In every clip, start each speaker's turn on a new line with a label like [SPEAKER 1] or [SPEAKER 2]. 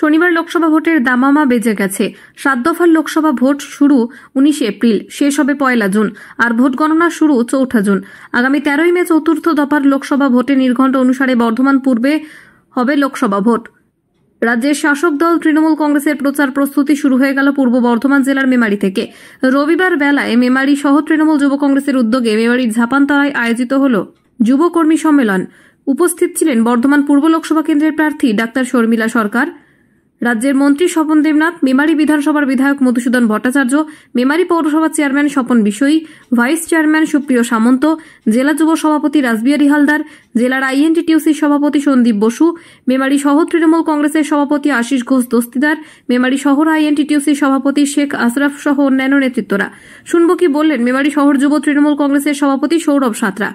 [SPEAKER 1] শনিবার লোকসভা ভোটের দামামা বেজে গেছে। 7 দফার লোকসভা ভোট শুরু 19 এপ্রিল, শেষ হবে 1 জুন, আর ভোট গণনা শুরু 4 জুন। আগামী 13 মে চতুর্থ দফার লোকসভা ভোটে নির্ঘণ্ট অনুসারে বর্ধমান পূর্বে হবে লোকসভা ভোট। রাজ্যের শাসক দল তৃণমূল কংগ্রেসের প্রচার প্রস্তুতি শুরু হয়ে গেল পূর্ব বর্ধমান জেলার মেমারি থেকে। রবিবার বেলায় মেমারি সহ তৃণমূল যুব কংগ্রেসের উদ্যোগে মেমারির ঝাপানতলায় আয়োজিত হল যুব কর্মী সম্মেলন। উপস্থিত ছিলেন বর্ধমান পূর্ব লোকসভা কেন্দ্রের প্রার্থী ডাক্তার শর্মিলা সরকার, রাজ্যের মন্ত্রী স্বপন দেবনাথ, মেমারি বিধানসভার বিধায়ক মধুসূদন ভট্টাচার্য, মেমারি পৌরসভার chairman Swapan Bishoyi, vice chairman সুপ্রিয় সামন্ত, জেলা যুব সভাপতি রাসবিহারী হালদার, জেলার আইএনটিটিউসির সভাপতি সন্দীপ বসু, মেমারি শহর তৃণমূল কংগ্রেসের সভাপতি আশিস ঘোষ দস্তিদার, মেমারি শহর আইএনটিটিউসির সভাপতি শেখ আশরাফ সহ অন্যান্য নেতৃত্বরা। শুনব কি বললেন মেমারি শহর যুব তৃণমূল কংগ্রেসের সভাপতি সৌরভ সাঁতরা।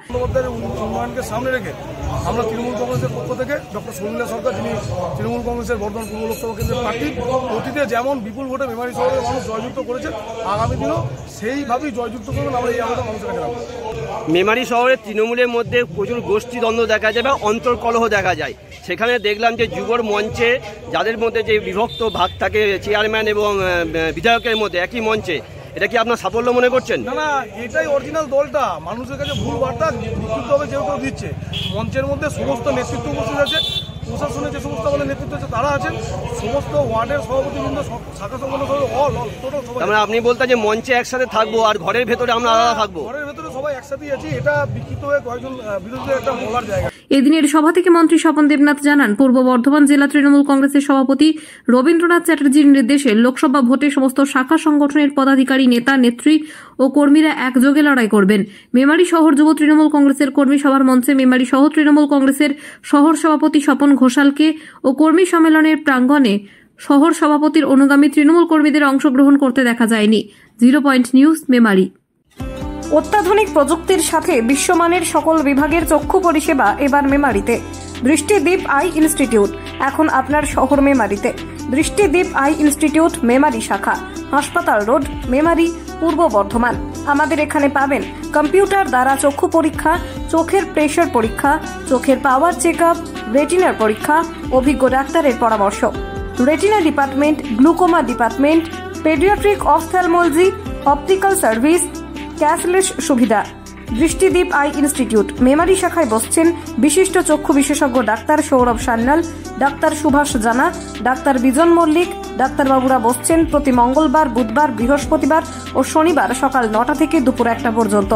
[SPEAKER 2] আমরা তৃণমূল কংগ্রেসের পক্ষ থেকে ডক্টর শর্মিলা সরকার, যিনি তৃণমূল কংগ্রেসের বর্ধমান পূর্ব লোকসভা কেন্দ্রের প্রার্থী, অতীতে যেমন বিপুল ভোটে মেমারি শহরের মানুষ জয়যুক্ত করেছে, আগামী দিনও সেইভাবেই জয়যুক্ত করবেন। আমরা এই আবেদন মানুষের কাছে রাখবো।
[SPEAKER 3] মেমারি শহরে তৃণমূলের মধ্যে প্রচুর গোষ্ঠী দ্বন্দ্ব দেখা যায় বা অন্তর্কলহ দেখা যায়। সেখানে দেখলাম যে যুবর মঞ্চে যাদের মধ্যে যে বিভক্ত ভাগ থাকে চেয়ারম্যান এবং বিধায়কের মধ্যে একই মঞ্চে, এটা কি আপনার সাফল্য মনে করছেন?
[SPEAKER 2] না, এটাই অরিজিনাল দলটা মানুষের কাছে ভুল বার্তা বিক্ষিপ্তভাবে যেহেতু দিচ্ছে। মঞ্চের মধ্যে সমস্ত নেতৃত্ব উপস্থিত আছে, প্রশাসনের যে সমস্ত আমাদের নেতৃত্ব আছে তারা আছেন, সমস্ত ওয়ার্ডের সভাপতিবৃন্দ, শাখা সংগঠন সবাই।
[SPEAKER 3] আপনি বলতে যে মঞ্চে একসাথে থাকবো আর ঘরের ভেতরে আমরা আলাদা থাকবো?
[SPEAKER 2] ঘরের ভেতরে সবাই একসাথেই আছি, এটা বিক্ষিপ্ত হয়ে কয়েকজন বিরোধীদের একটা বলার জায়গা।
[SPEAKER 1] এদিনের সভা থেকে মন্ত্রী স্বপন দেবনাথ জানান, পূর্ব বর্ধমান জেলা তৃণমূল কংগ্রেসের সভাপতি রবীন্দ্রনাথ চ্যাটার্জির নির্দেশে লোকসভা ভোটে সমস্ত শাখা সংগঠনের পদাধিকারী, নেতা, নেত্রী ও কর্মীরা একযোগে লড়াই করবেন। মেমারি শহর যুব তৃণমূল কংগ্রেসের কর্মী সভার মঞ্চে মেমারি শহর তৃণমূল কংগ্রেসের শহর সভাপতি স্বপন ঘোষালকে ও কর্মী সম্মেলনের প্রাঙ্গণে শহর সভাপতির অনুগামী তৃণমূল কর্মীদের অংশগ্রহণ করতে দেখা যায়নি। 0 পয়েন্ট নিউজ, মেমারি। অত্যাধুনিক প্রযুক্তির সাথে বিশ্বমানের সকল বিভাগের চক্ষু পরিষেবা এবার মেমারিতে। দৃষ্টিদীপ আই ইনস্টিটিউট এখন আপনার শহর মেমারিতে। দৃষ্টিদীপ আই ইনস্টিটিউট মেমারি শাখা, হাসপাতাল রোড, মেমারি, পূর্ব বর্ধমান। আমাদের এখানে পাবেন কম্পিউটার দ্বারা চক্ষু পরীক্ষা, চোখের প্রেশার পরীক্ষা, চোখের পাওয়ার চেক আপ, রেটিনার পরীক্ষা, অভিজ্ঞ ডাক্তারের পরামর্শ, retina department, glaucoma department, paediatric ophthalmology, optical service, cashless সুবিধা। দৃষ্টিদীপ আই ইনস্টিটিউট মেমারি শাখায় বসছেন বিশিষ্ট চক্ষু বিশেষজ্ঞ ডাক্তার সৌরভ সান্যাল, ডাক্তার সুভাষ জানা, ডাক্তার বিজন মল্লিক। ডাক্তারবাবুরা বসছেন প্রতি মঙ্গলবার, বুধবার, বৃহস্পতিবার ও শনিবার সকাল 9টা থেকে দুপুর 1টা পর্যন্ত।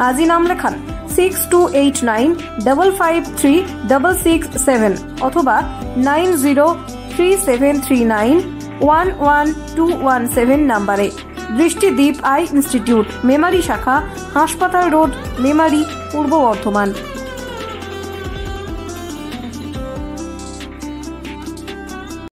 [SPEAKER 1] আজই নাম লেখান 6289553667 অথবা 9037391117 নম্বরে। দৃষ্টিদীপ আই ইনস্টিটিউট মেমারি শাখা, হাসপাতাল রোড, মেমারি, পূর্ব বর্ধমান।